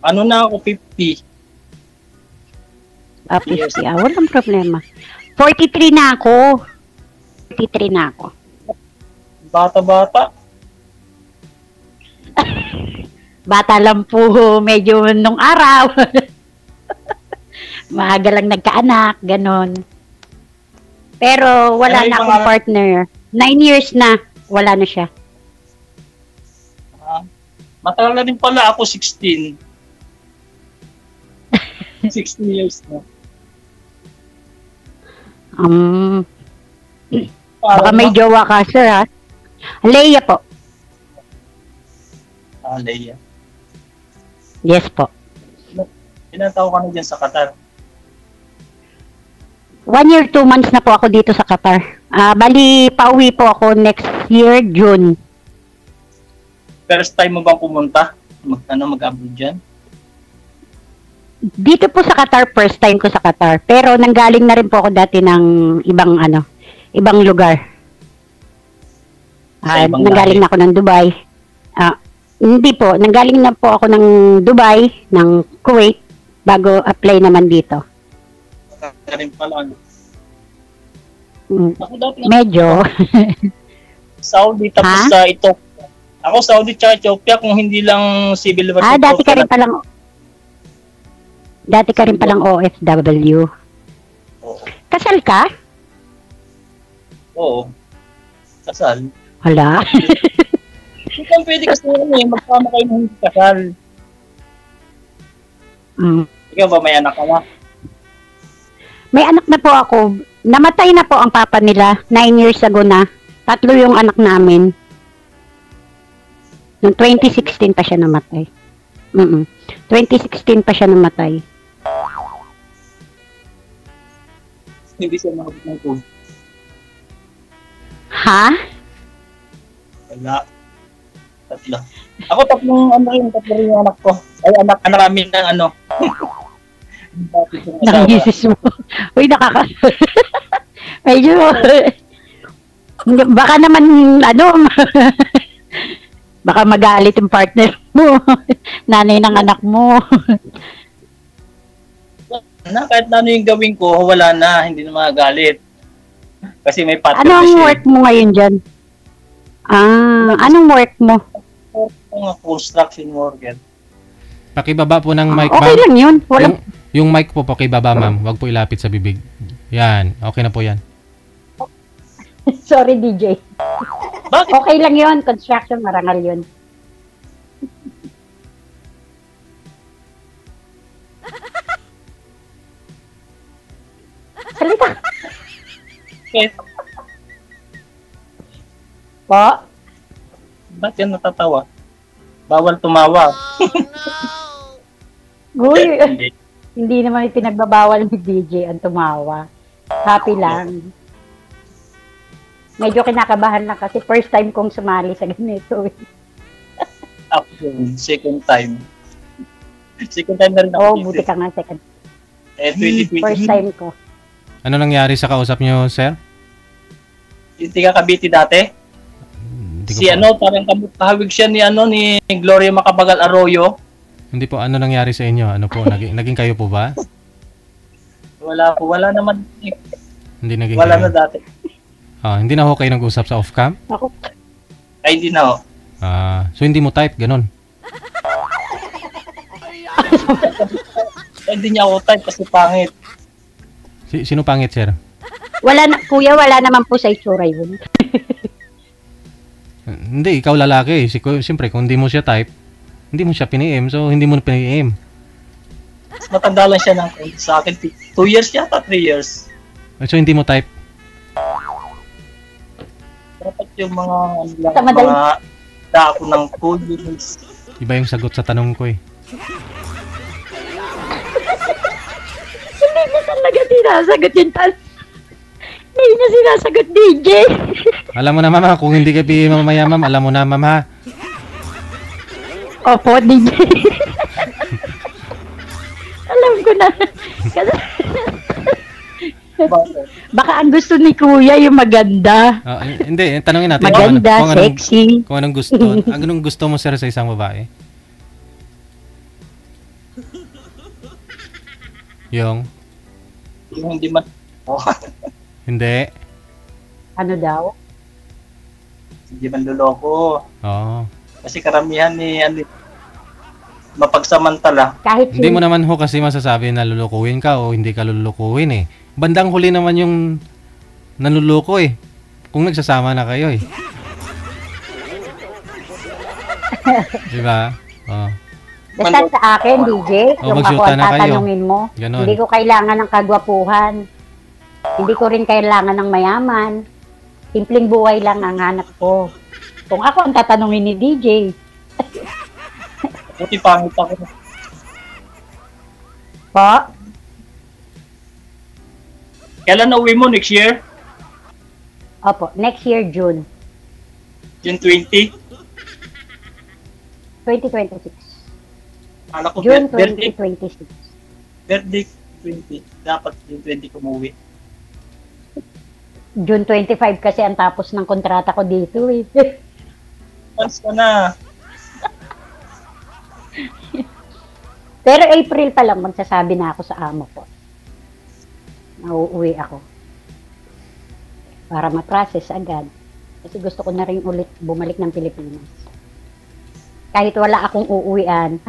Ano na ako, 50. 50. Walang problema. 43 na ako. 43 na ako. Bata-bata. Bata lang po medyo nung araw. Maaga lang nagkaanak, ganon. Pero wala Ano na yung akong partner. 9 years na, wala na siya. Matagal na rin pala ako, 16. 16 years na. Baka may jowa ka, sir, ha? Leia po. Leia. Yes po. Ilan taon ka na dyan sa Qatar? 1 year, 2 months na po ako dito sa Qatar. Bali, pauwi po ako next year, June. First time mo bang pumunta? Mag-abroad dyan? Dito po sa Qatar, first time ko sa Qatar. Pero nanggaling na rin po ako dati ng ibang lugar. Nanggaling na ako ng Dubai. Hindi po, nanggaling na po ako ng Dubai, ng Kuwait, bago apply naman dito. Rin pala, ano? Ako dati medyo. Saudi, tapos sa Ethiopia. Ako Saudi tsaka Ethiopia, kung hindi lang civil war. Dati ka rin palang OFW. Oo. Kasal ka? Oo. Kasal. Wala. Hindi kang pwede kasi magkama kayo ng hindi kasal. Ikaw ba, may anak ka na? May anak na po ako. Namatay na po ang papa nila. 9 years ago na. 3 yung anak namin. Noong 2016 pa siya namatay. 2016 pa siya namatay. Hindi siya makabit ng food. Ha? Wala. 3. Ako tatlo rin yung anak ko. Ay, anak namin ng ano. Nangisis mo. Uy, medyo, baka naman, baka magalit yung partner mo. Nanay ng anak mo. Kahit ano yung gawin ko, wala na. Hindi na magagalit. Kasi may partner ano ang work mo ngayon dyan? Anong work mo? Construction worker. Pakibaba po ng mic, okay ma'am. Lang yun. Yung mic po pakibaba, ma'am. Huwag po ilapit sa bibig. Yan. Okay na po yan. Sorry, DJ. Bakit? Okay lang yun. Construction, marangal yun. Salita. Okay. Po? Ba't yan natatawa? Bawal tumawa. Uy, hindi naman pinagbabawal ni DJ ang tumawa. Happy lang. Medyo kinakabahan lang kasi first time kong sumali sa ganito. Ako second time. Second time na rin ako. Buti ka nga second. 2020. First time ko. Ano nangyari sa kausap nyo, sir? Yung tiga Cavite dati? Parang kahawig siya ni Gloria Macapagal Arroyo. Hindi po, ano nangyari sa inyo? Ano po, naging kayo po ba? Wala naman. Hindi naging wala kayo. Na dati. Hindi na ho kayo nag-usap sa off-cam? Ako. Ay, hindi na ho. So hindi mo type, ganun? Hindi niya ako type kasi pangit. Sino pangit, sir? Kuya, wala naman po sa itsura yun. Hindi, ikaw lalaki. Siyempre, kung hindi mo siya type, hindi mo siya pini-M, so hindi mo pini-M. Matanda lang siya sa akin. 2 years yata, 3 years. So hindi mo type? Dapat yung mga dako ng food. Iba yung sagot sa tanong ko eh. Hindi na talaga sinasagot yung tanong. Hindi na sinasagot, DJ. Alam mo na, ma'am, kung hindi ka mamaya, ma'am, alam mo na, ma'am, ha? Opo, DJ. Alam ko na. Baka ang gusto ni Kuya yung maganda. Hindi, tanongin natin. Maganda, sexy. Kung anong gusto. Anong gusto mo, sir, sa isang babae? Yung? Yung hindi man... Oh, Hindi. Ano daw? hindi man luloko. Oo. Kasi karamihan ni ano, mapagsamantala. Kahit Hindi mo naman ho kasi masasabi na lulukuhin ka o hindi ka lulukuhin eh. Bandang huli naman yung nanluloko eh. Kung nagsasama na kayo eh. Diba? Oh. basta sa akin, DJ, Oh, yung ako magsyuta ang na kayo. tatanungin mo, Ganon. hindi ko kailangan ng kagwapuhan. Hindi ko rin kailangan ng mayaman. Simpleng buhay lang ang hanap ko. Kung ako ang tatanungin ni DJ, Buti pangit ako. po, Kailan na uwi mo? Next year? opo, next year, June June 20? 2026. Kala ko June birthday 2026. 20. Dapat June 20 kumuwi. June 25 kasi ang tapos ng kontrata ko dito eh. Once ka na. Pero April pa lang magsasabi na ako sa amo ko. Nauuwi ako. Para ma-process agad. Kasi gusto ko na rin ulit bumalik ng Pilipinas. Kahit wala akong uuwian.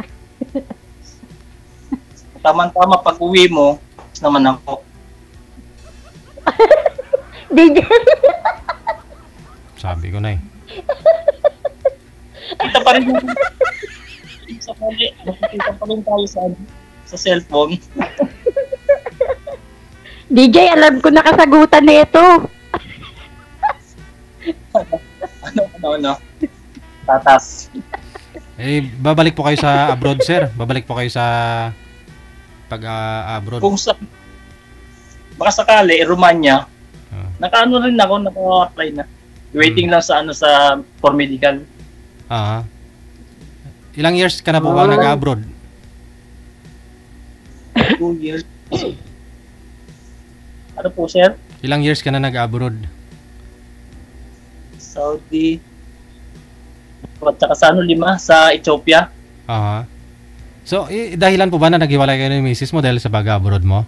Tama-tama pag uwi mo, naman ako. DJ, Sabi ko na eh. Kita pa rin yung sa kali. Nakikita pa rin tayo sa cellphone. DJ, alam ko na kasagutan nito. Ano. Tatas. Eh, babalik po kayo sa abroad, sir. Babalik po kayo sa pag-abroad. Kung sa baka sakali, Romania, Ah. naka-ano rin ako, naka-apply na. Waiting lang sa for medical. Ah. Ilang years ka na po ba nag-abroad? 2 years. Ano po, sir? Ilang years ka na nag-abroad? Saudi. At saka sa 5 sa Ethiopia. Aha. So, dahilan po ba na naghiwalay kayo ng misis mo dahil sa pag-abroad mo?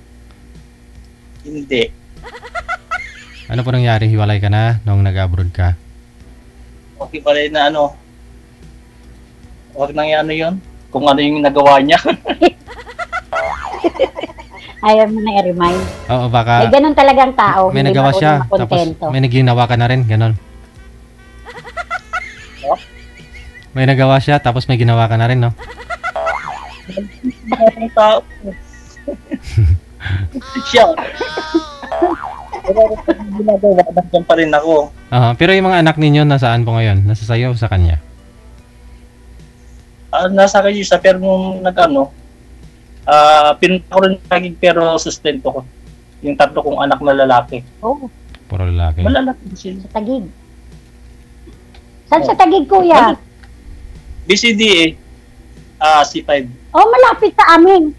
Hindi. Ano po nangyari? Hiwalay ka na nung nag-abroad ka? Okay pala na Huwag nang ano yun. Kung ano yung nagawa niya. Ayaw mo na i-remind. Oo, baka May ganun talagang tao. may hindi nagawa marunong siya, tapos makontento. may naginawa ka na rin, ganon. Oh? May nagawa siya, tapos may ginawa ka na rin, no? Ang tao. Siya. Pero kung ginagawa, nandiyan pa rin ako. Pero yung mga anak ninyo, nasaan po ngayon? Nasa sayo o sa kanya? Nasa kayo siya, pero nung pinunta ko rin lagi pero sustento ko. Yung 3 kong anak na lalaki. Oh, Puro lalaki. Malalaki sila. sa Tagig. Saan sa Tagig, kuya? BCD C5. Oh, malapit sa amin.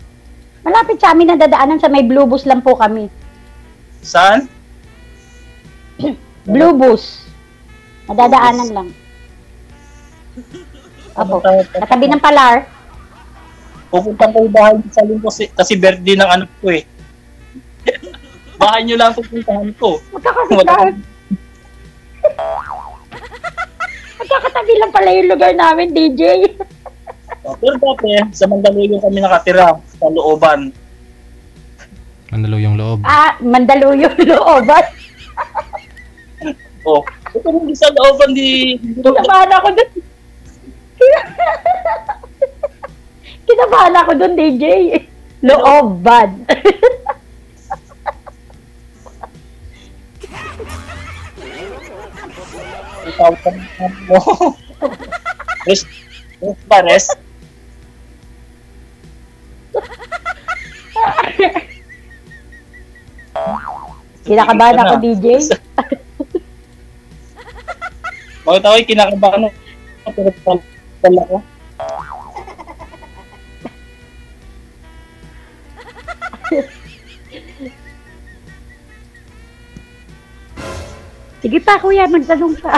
Malapit sa amin na dadaanan sa may Blue Bus lang po kami. Saan? Blue Bus. Nadadaanan lang. Opo. Katabi ng Palar. Pupunta ko yung bahay sa linggo kasi birthday ng anak ko eh. Bahay nyo lang pupuntahan ko. Magkakatabi. Magkakatabi lang pala yung lugar namin, DJ. Pero dati, sa Mandaluyong kami nakatira, sa looban. Mandaluyong loob. Mandaluyong looban. Oh, ito hindi sa looban Kinabahan ako dun. Kinabahan ako dun, DJ. Looban. Rest ba, rest? Kinakabahan ako, DJ. Bakit ako kinakabahan ako? Pero pala ko. Sige pa, kuya, magtanong ka.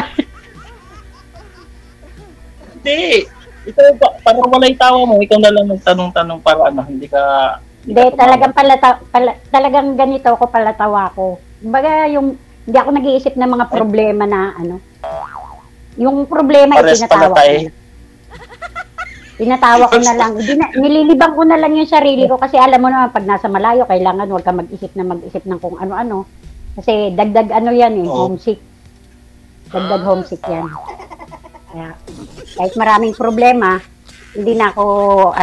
Hindi. Ikaw, parang walay tawa mo, ikaw na lang nagtanong-tanong para ano, hindi ka... Hindi, talagang ganito ako palatawa ko. Kumbaga, hindi ako nag-iisip ng mga problema na ano. Yung problema, Pares itinatawa pala ko na. Tinatawa ko na lang. Nililibang ko na lang yung sarili ko kasi alam mo naman, pag nasa malayo, kailangan huwag ka mag-isip ng kung ano-ano. Kasi dagdag ano yan eh, homesick. Dagdag homesick yan. Kaya, kahit maraming problema, hindi na ako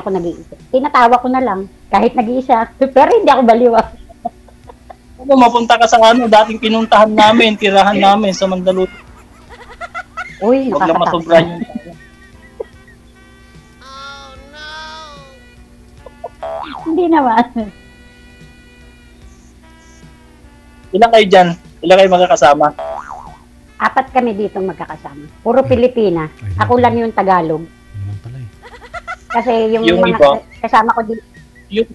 nag-iisip. Tinatawa ko na lang, kahit nag-iisa. Pero hindi ako baliwa. Ano, mapunta ka sa dating pinuntahan namin, tirahan namin sa Mandaluyong. Uy, Huwag lang nakakatakot. masobran yung tayo. Hindi naman. Ilan kayo dyan? Ilan kayo magkakasama? 4 kami dito magkakasama. Puro Pilipina. Ako lang yung Tagalog. Yun pala eh. Kasi yung Yung mga iba? kasama ko dito, Yung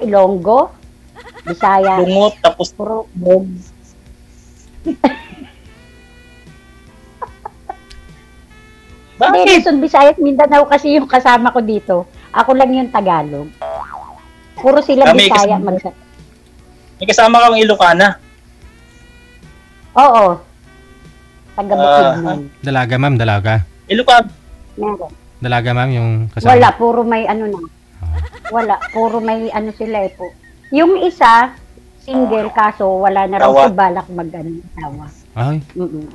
Ilonggo, Bisaya, lungot, tapos puro mog. Hindi, Bakit? Luzon, Visayas, Mindanao kasi yung kasama ko dito. Ako lang yung Tagalog. Puro sila May Bisaya. May kasama kang Ilocana. Oo. Taga Bukidnon. Dalaga, ma'am, dalaga. Ilocana. Meron. Dalaga, ma'am, yung kasama. Wala, puro may ano na. Wala, puro may ano sila eh po. Yung isa, single kaso wala na raw Tawa. si balak mag-asawa. Ay,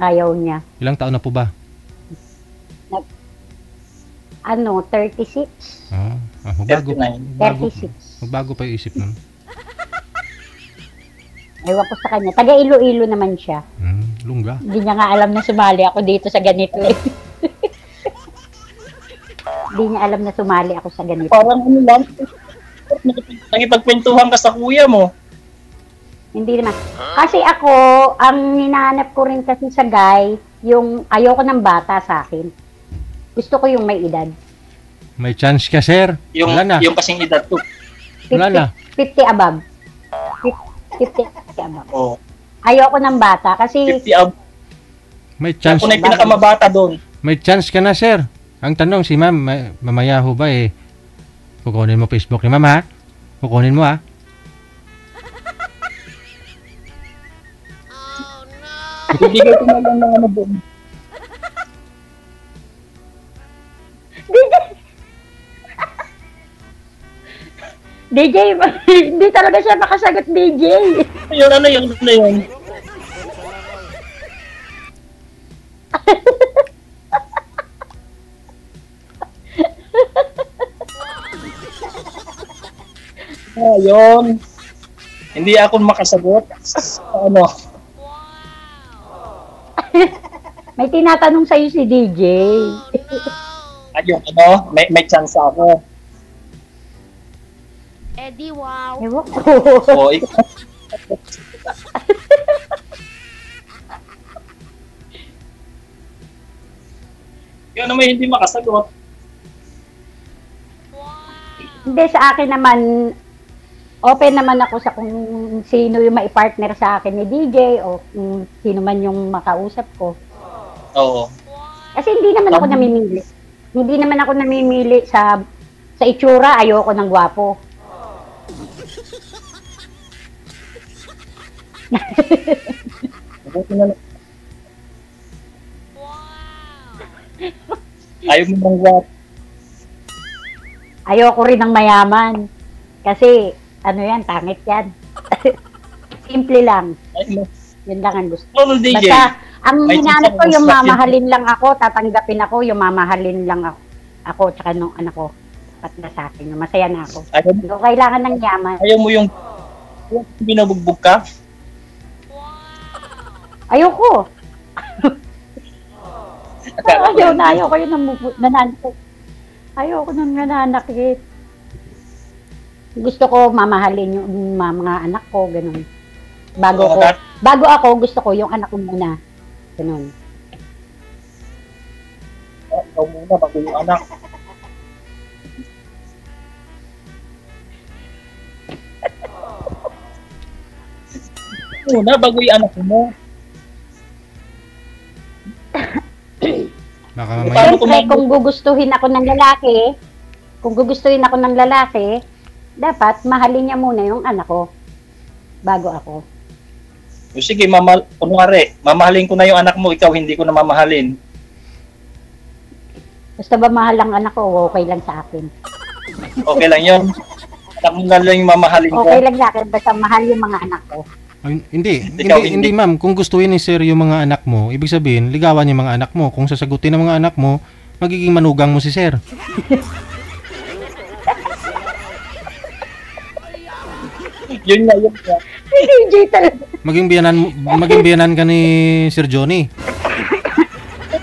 Ayaw niya. ilang taon na po ba? 36? Magbago. 39. 36. Magbago pa yung isip nun. Ewan ko sa kanya. Taga Iloilo naman siya. Lungga. Hindi niya nga alam na sumali ako dito sa ganito eh. Hindi niya alam na sumali ako sa ganito. Parang ano lang, nakipagkwentuhan ka sa kuya mo. Hindi naman. Kasi ako, ang hinahanap ko rin kasi sa guy, yung ayoko ng bata sa akin. Gusto ko yung may edad. May chance ka, sir. Yung, Wala na. yung kasing edad ko. 50, Wala na. 50 above. 50 above. Oh, Ayoko ng bata kasi 50 up. May chance. Ako na yung pinakamabata doon. May chance ka na, sir. Ang tanong, si ma'am, mamaya ho ba eh, kukunin mo Facebook ni ma'am, ha? Kukunin mo, ha? Ibigay ko na lang ng ano doon. DJ, hindi talaga siya makasagot DJ. Yun, ano yun. Ayun. Hindi ako makasagot. Ano? May tinatanong sa'yo si DJ. Ayun, ano? May chance ako. Eddie, wow. Ewan ko. So, yun naman hindi makasagot. Hindi, sa akin naman, open naman ako sa kung sino yung maipartner sa akin ni DJ o kung sino man yung makausap ko. Oo. Kasi hindi naman ako namimili. Hindi naman ako namimili sa itsura, ayoko ng gwapo. Mabuti na lang. Ayaw mo bang guwapo? Ayoko rin ng mayaman. Kasi, ano yan, tangit yan. Simple lang. Ay, mo. Yun lang ang gusto. Ano, DJ? Basta, ang May hinanap ko sisang yung mas mamahalin lang ako, tatanggapin ako, yung mamahalin lang ako tsaka nung anak ko. Pat na sa akin, masaya na ako. Ayaw, Hindi ko kailangan ng yaman. ayaw mo yung binubugbog ka? Ayoko. Ayaw ko yun nananakit. Ayoko nang nananakit. Gusto ko mamahalin yung mga anak ko, ganun. Bago ako, gusto ko yung anak ko muna. Ganun. Ikaw muna bago yung anak. Muna bago yung anak mo. paano Siyempre, kung gugustuhin ako ng lalaki, dapat mahalin niya muna yung anak ko bago ako. O sige, kunwari, mamahalin ko na yung anak mo, ikaw hindi ko na mamahalin. Basta ba mahal ang anak ko, okay lang sa akin. Okay lang yun. Anak mo na lang yung mamahalin ko. Okay lang sa akin, basta mahal yung mga anak ko. Ay, hindi, Ikaw, hindi ma'am. Kung gustuin ni sir yung mga anak mo, ibig sabihin, ligawan yung mga anak mo. Kung sasagutin ng mga anak mo, magiging manugang mo si sir. Yun na, yun na. DJ talaga. Maging biyanan ka ni Sir Johnny.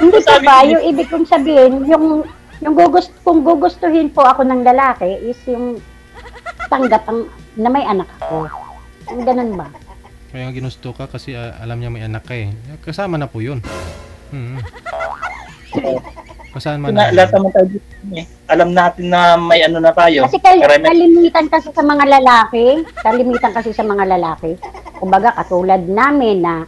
Hindi pa ba, yung ibig kong sabihin, kung gugustuhin po ako ng lalaki is yung tanggap na may anak ako. Ganun ba? Kaya ginusto ka kasi alam niya may anak ka eh. Kasama na po yun. Kasama na. Lahat naman tayo dito eh. Alam natin na may ano na tayo. Kasi kalimitan kasi sa mga lalaki. Kumbaga katulad namin na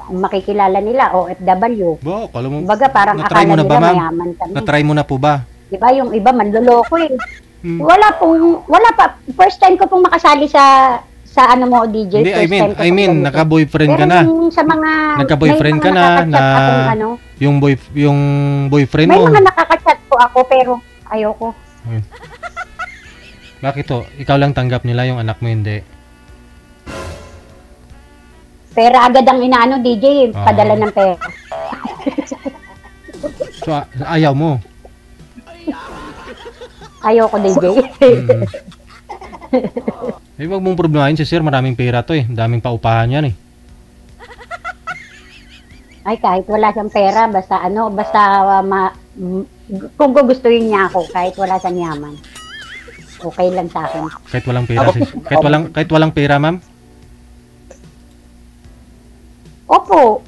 makikilala nila OFW. Bo, kala mo. Kumbaga parang Na-try akala mo na nila ba, ma'am? mayaman kami. Na-try mo na po ba? Diba yung iba manloloko eh. Wala pa. First time ko pong makasali sa ano mo, DJ. Hindi, I mean, naka-boyfriend ka na. Pero sa mga... Nagka-boyfriend ka na, yung boyfriend may mo. mga nakaka-chat po ako, pero ayoko. Bakit to? Ikaw lang tanggap nila, yung anak mo hindi. Pera agad ang inaano, DJ. Padala ng pera. So, ayaw mo. Ayoko, DJ. Eh, wag mong problemahin si sir, maraming pera to eh. Daming paupahan yan eh. Ay, kahit wala siyang pera, kung gugustuhin niya ako, kahit wala siyang yaman. Okay lang sa akin. Kahit walang pera kahit walang pera, ma'am? Opo.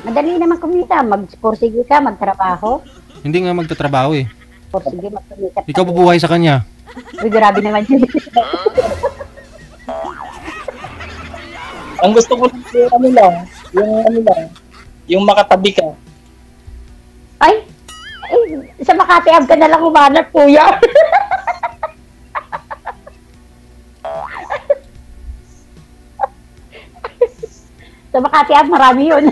Madali naman kumita. Magpursige ka, magtrabaho. Hindi nga magtatrabaho eh. Pursige, magkumita. Ikaw bubuhay sa kanya. Uy, grabe naman yun. Ang gusto ko yung makatabi ka. Ay, sa Makati Ab ka na lang umanap, kuya. Sa Makati Ab, marami yun.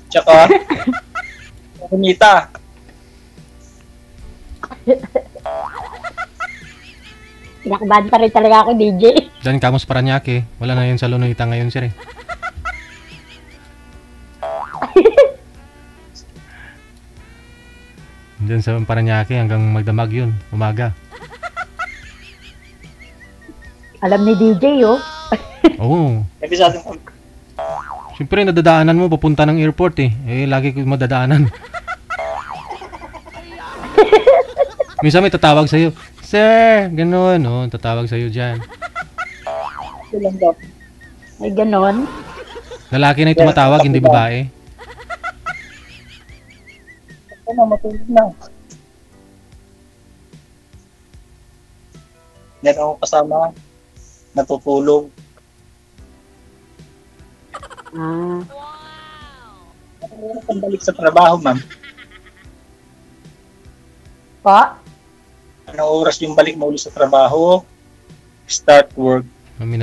Tsaka, kumita. Pinakabahan pa rin talaga ako, DJ. Diyan kamos Paranaque. Wala na yun sa Lunita ngayon, sir eh. Diyan sa Paranaque hanggang magdamag yun. Umaga. Alam ni DJ, oh. Oo. Kasi sa atin, Siyempre, nadadaanan mo papunta ng airport eh. Eh, lagi ko madadaanan. Minsan may tatawag sa'yo, sir, ganun, oh, tatawag sa'yo dyan. Ay, ganon. Lalaki na yung tumatawag, hindi babae. matulog na. Meron akong kasama, natutulog. Ano kang balik sa trabaho, ma'am? Po? Anong oras yung balik mo ulit sa trabaho? Start work.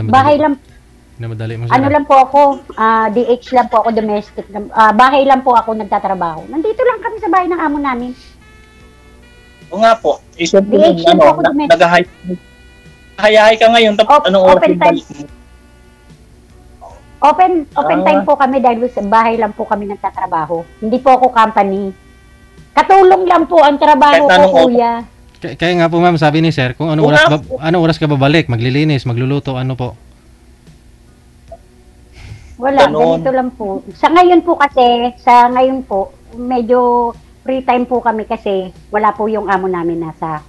Bahay lang. Namadali mo Ano lang po ako, DH lang po ako, domestic. Bahay lang po ako nagtatrabaho. Nandito lang kami sa bahay ng amo namin. O nga po. Siyempre, DH lang po ako domestic. nag-hayahay ka ngayon, tapos anong oras open yung time. balik mo? Open time po kami dahil sa bahay lang po kami nagtatrabaho. Hindi po ako company. Katulong lang po ang trabaho ko, kuya. Kaya nga po ma'am, sabi ni sir, kung anong oras ka babalik, maglilinis, magluluto, ano po? Wala, ganito lang po. Sa ngayon po, medyo free time po kami kasi wala po yung amo namin nasa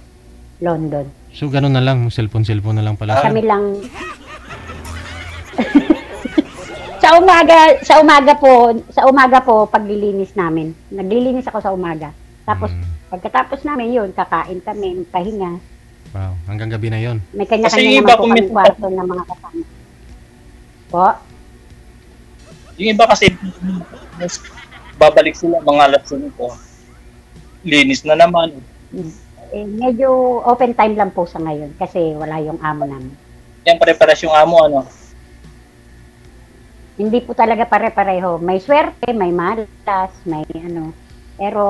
London. So, ganun na lang, cellphone na lang pala. Kami lang. sa umaga po paglilinis namin. Naglilinis ako sa umaga. Tapos pagkatapos namin yun, kakain kami, pahinga. Wow, hanggang gabi na yun. May kanya-kanya naman po kami kwarto ng mga kasama. Po? Yung iba kasi, babalik sila mga alas 5. Linis na naman. Medyo open time lang po sa ngayon kasi wala yung amo namin. Yan pare-pares yung amo, ano? Hindi po talaga pare-pareho. May swerte, may malas, may ano. Pero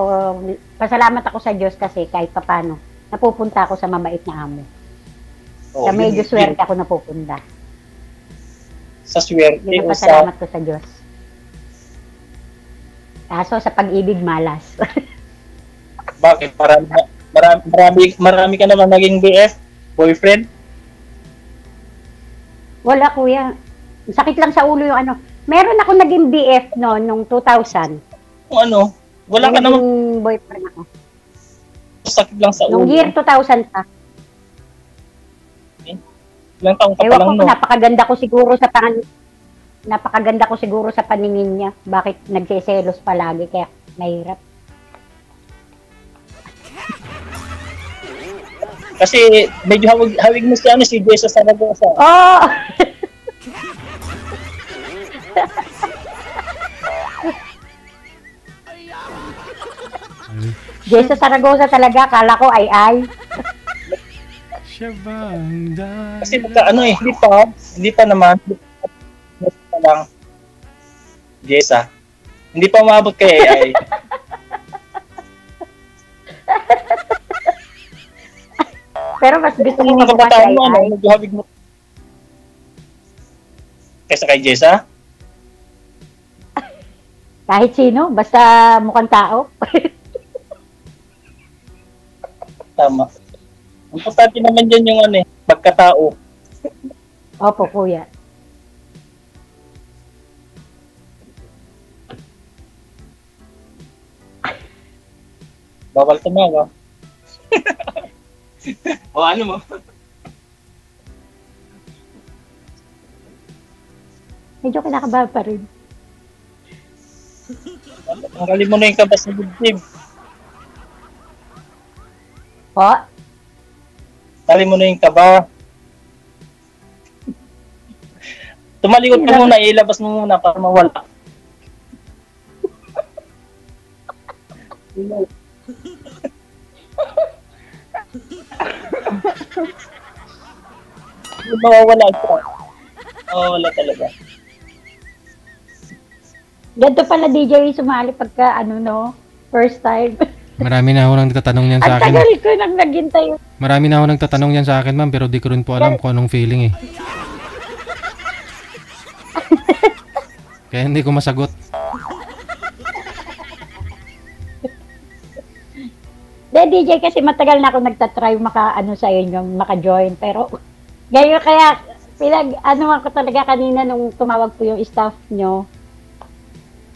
pasalamat ako sa Diyos kasi kahit papano, napupunta ako sa mabait na amo. Sa medyo swerte ako napupunta. Sa swerte Yun ang o pasalamat ko sa Diyos. Kaso sa pag-ibig malas. Bakit? Marami ka naman naging BF? Boyfriend? Wala kuya. Sakit lang sa ulo yung ano. Meron ako naging BF no, nung 2000. Kung ano? Wala ka naman. Naging boyfriend ako. Sakit lang sa ulo. Nung year 2000 pa. Ilang taong ka pa Ewan lang, ko, no? napakaganda ko siguro sa paningin niya. Bakit nagseselos palagi kaya mahirap. Kasi medyo hawig mo si Jesus Saragosa. Oh! Jesus Saragosa talaga, kala ko ay. Siya bang dahil... Kasi hindi pa naman. Hindi pa lang. Jessa. Hindi pa umabot kay AI. Pero mas gusto Yung mo mga magbukas kabataan mo, ay. medyo hawig mo. Kaysa kay Jessa? Kahit sino, basta mukhang tao. Tama. Ang importante naman dyan yung pagkatao. Opo, kuya. Bawal tumawa. O ano mo? Medyo kinakabahan pa rin. Tanggalin mo na yung kabas sa dibdib. Po? Tanggalin mo na yung kaba. Tumalikod ka muna, ilabas mo muna para mawala. Mawawala ito. Mawawala talaga. Ganito pala DJ sumali pagka first time. Marami na ako nang nagtatanong yan sa Ang akin. tagal ko nang naghintay. Marami na ako nagtatanong yan sa akin, ma'am, pero di ko rin po alam kung anong feeling eh. Kaya hindi ko masagot. DJ kasi matagal na ako nagtatry sa inyo, maka-join. Pero ngayon kaya ako talaga kanina nung tumawag po yung staff nyo.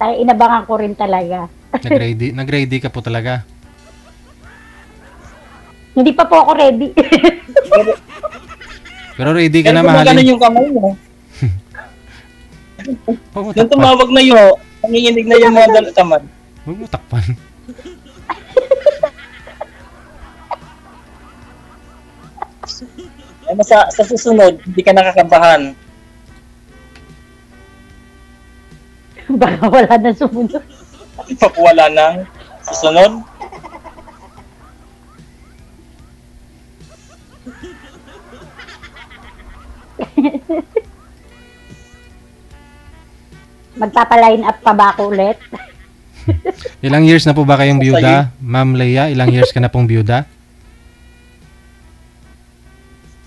Inabangan ko rin talaga. Nag-ready ka po talaga. Hindi pa po ako ready. Pero ready ka Kaya na, gumagano mahalin. yung kamay mo. Huwag mo Nung takpan. tumawag na yun, nanginginig na yung mga dalataman. Huwag mo takpan. Sa susunod, hindi ka nakakabahan. Baka wala na sumunod. Pag wala nang susunod. Magpapa-line up pa ba ako ulit? Ilang years na po ba kayong byuda? Ma'am Leia, ilang years ka na pong byuda?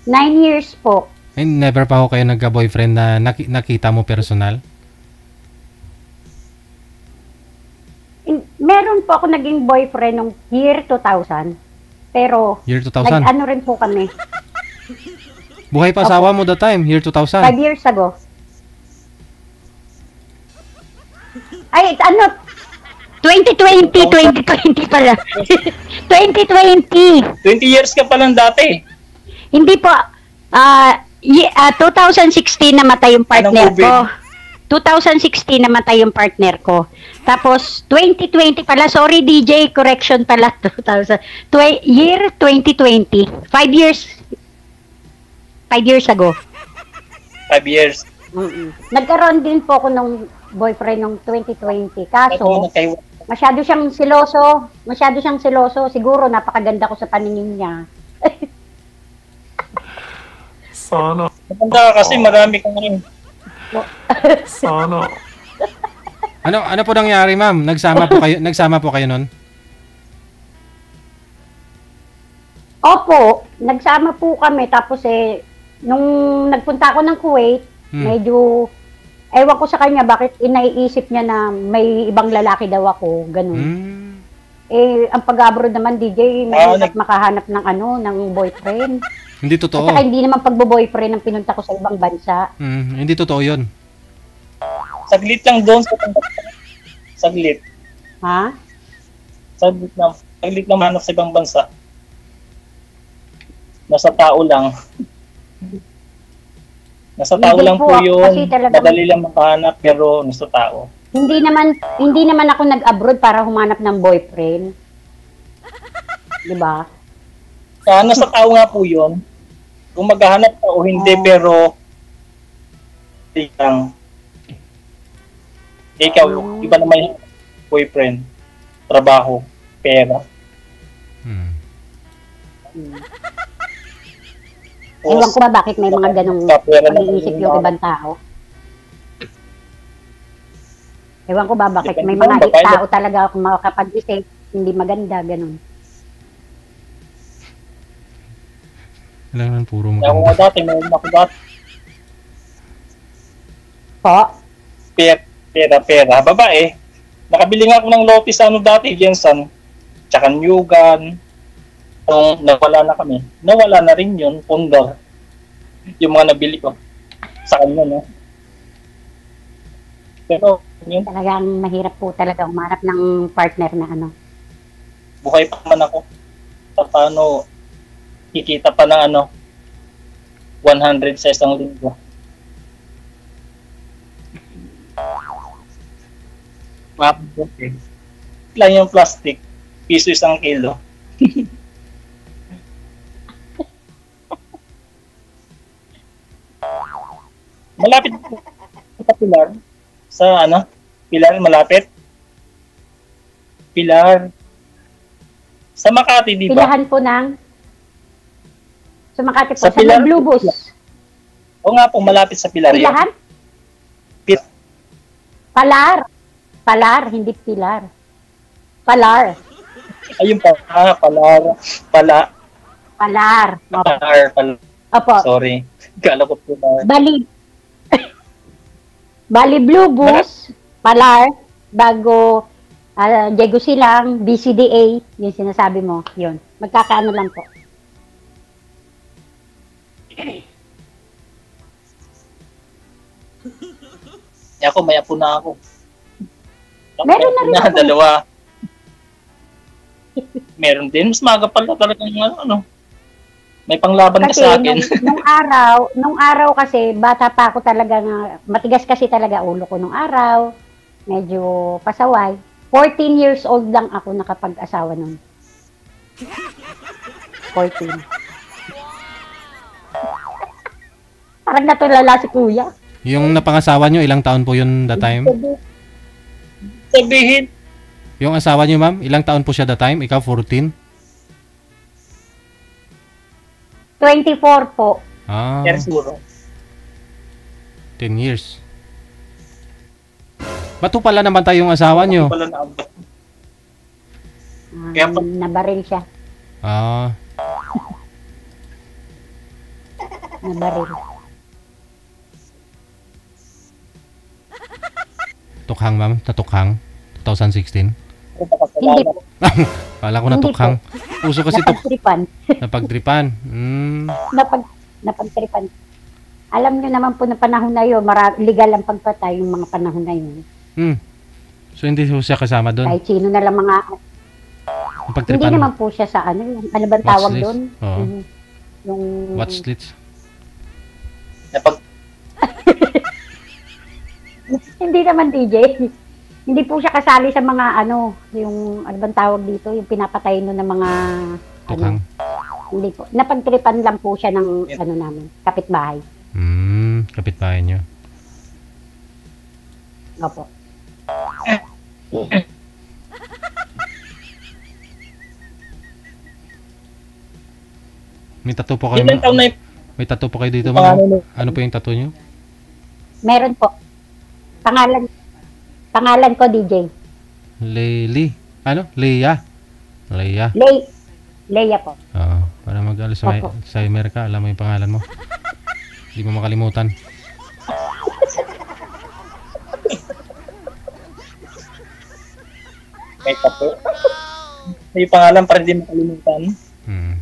9 years po. And never pa ako kayo nagka-boyfriend na nakita mo personal? Meron po ako naging boyfriend nung year 2000. Pero, Year 2000? nag-ano rin po kami. Buhay pa asawa mo that time, year 2000. 5 years ago. Ay, 2020 pala. 2020. 20 years ka pa lang dati. Hindi po. 2016 namatay yung partner Anong COVID? ko. 2016 namatay yung partner ko. Tapos, 2020 pala. Sorry, DJ. Correction pala. Year 2020. 5 years. 5 years ago. 5 years. Nagkaroon din po ako ng boyfriend ng 2020. Ito Kaso, nagkaiwa. masyado siyang seloso. Siguro napakaganda ko sa paningin niya. Sana. Maganda ka kasi marami kang rin. Sana. Ano po nangyari, ma'am? Nagsama po kayo nun? Opo, nagsama po kami. Tapos nung nagpunta ako ng Kuwait, medyo, ewan ko sa kanya bakit inaiisip niya na may ibang lalaki daw ako. Ganun. Ang pag-abroad naman, DJ, mahirap makahanap ng ng boyfriend. Hindi totoo. At saka hindi naman pagbo-boyfriend ang pinunta ko sa ibang bansa. Hindi totoo yun. Saglit lang doon sa saglit. Ha? Saglit lang manap sa ibang bansa. Nasa tao lang. Nasa tao Hindi lang po, po yun. kasi talagang- Madali lang makahanap pero nasa tao. Hindi naman ako nag-abroad para humanap ng boyfriend. 'Di ba? Kaya nasa tao nga po yun. Kung maghahanap ka o hindi pero lang. Ikaw, iba naman yung boyfriend, trabaho, pera. Ewan ko ba bakit may mga ganong Kapera na pag-iisip yung ibang tao. Ewan ko ba bakit may Depende mga ba, babae tao talaga kung makakapag-isip, hindi maganda, ganun. Alam naman, puro Kaya ako maganda. nga dati, mayroon ako dati. Po? Pera. Babae. Nakabili nga ako ng Lotus dati, Jensen. Tsaka Newgan. Nung nawala na kami. Nawala na rin yun, Pondor. Yung mga nabili ko. Sa kanya, no? Pero, yun, Talagang mahirap po talaga humanap ng partner na buhay pa man ako. Paano, kikita pa ng 100 sa isang linggo. Okay. Lang yung plastic, piso isang kilo. Malapit sa Pilar. Sa Pilar, malapit. Pilar. Sa Makati, di ba? Pilahan po ng sa Makati po, Sa sa Pilar? Blue Bus. O nga po, malapit sa Pilar. yun. Pilahan? Palar, hindi Pilar. Palar. Ayun pa. Palar. Palar. Palar. Opo. Sorry. Kala ko Pilar. Bali Blue Bus, Palar, bago Diego Silang, BCDA, yung sinasabi mo, yun. Magkakaano lang po. Ako, may apo na ako. Meron na rin May apo ako. Dalawa. Meron din. Mas maga pala talagang may panglaban ka Kasi sa akin. nung araw kasi, bata pa ako talaga matigas kasi talaga ulo ko nung araw. Medyo pasaway. 14 years old lang ako nakapag-asawa nun. 14. Parang natulala si kuya. Yung napangasawa nyo, ilang taon po yun that time? Sabihin, Yung asawa nyo, ma'am, ilang taon po siya that time? Ikaw, 14? 24 po. yan siguro. 10 years. Bato pala naman tayong asawa nyo. Wala na abot. Kaya pa- Nabaril siya. Nabaril. Tukhang, ma'am. Natukhang. 2016. Hindi po. Kala ko Hindi natukhang. Uso kasi Napagtripan. napagtripan. Napagtripan. Alam niyo naman po na panahon na yun, legal ang pagpatay yung mga panahon na yun. So, hindi po siya kasama doon? Kahit sino na lang mga... Napagtripan. Hindi naman po siya sa yung ano bang tawag Watchlist? doon? Oo. Yung... Watchlist. Napag- Hindi naman DJ. Hindi po siya kasali sa mga yung ano bang tawag dito, yung pinapatay no ng mga Tukhang. hindi po. Napagtripan lang po siya ng namin, kapitbahay. Kapitbahay nyo. Opo. May tattoo po kayo. Ilan taon na yung May tattoo po kayo dito, pangalan ma'am. mo? Ano po yung tattoo nyo? Meron po. Pangalan ko, DJ. Leili. Ano? Leia. Leia. Leia po. Oo. Para mag-alis sa Opo. Amerika, alam mo yung pangalan mo. Hindi mo makalimutan. may tapo. May pangalan para hindi makalimutan. Hmm.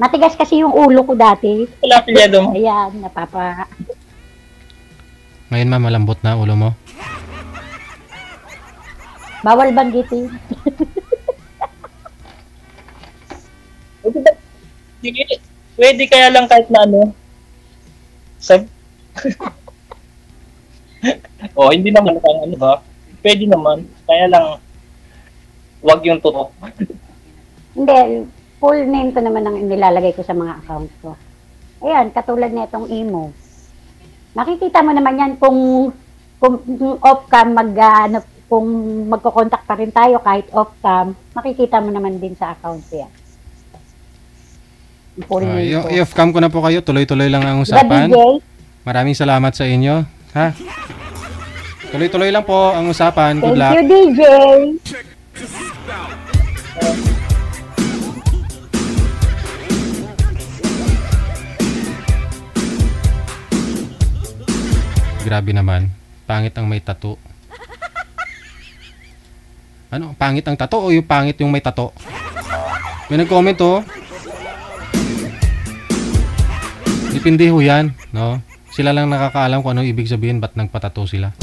Matigas kasi yung ulo ko dati. Wala pilyado mo. Ayan, Ngayon ma'am, malambot na ulo mo. bawal banggitin. Pwede kaya lang kahit na ano. Sab hindi naman kang ano ba? Pwede naman. Kaya lang wag yung totoo. Hindi, full name ko naman ang inilalagay ko sa mga account ko. Ayan, katulad na itong emo. Makikita mo naman yan kung off cam kung magko-contact pa rin tayo kahit off cam, makikita mo naman din sa account yan. Full name ko. I-off cam ko na po kayo. Tuloy-tuloy lang ang Diba, usapan. DJ? Maraming salamat sa inyo. Ha? Tuloy-tuloy lang po ang usapan. Good Thank luck. you, DJ. Grabe naman. Pangit ang may tattoo. Ano? Pangit ang tattoo o yung pangit yung may tattoo? May nag-comment oh. Dipindi ho yan, no? Sila lang nakakaalam kung ano ibig sabihin ba't nagpatato sila.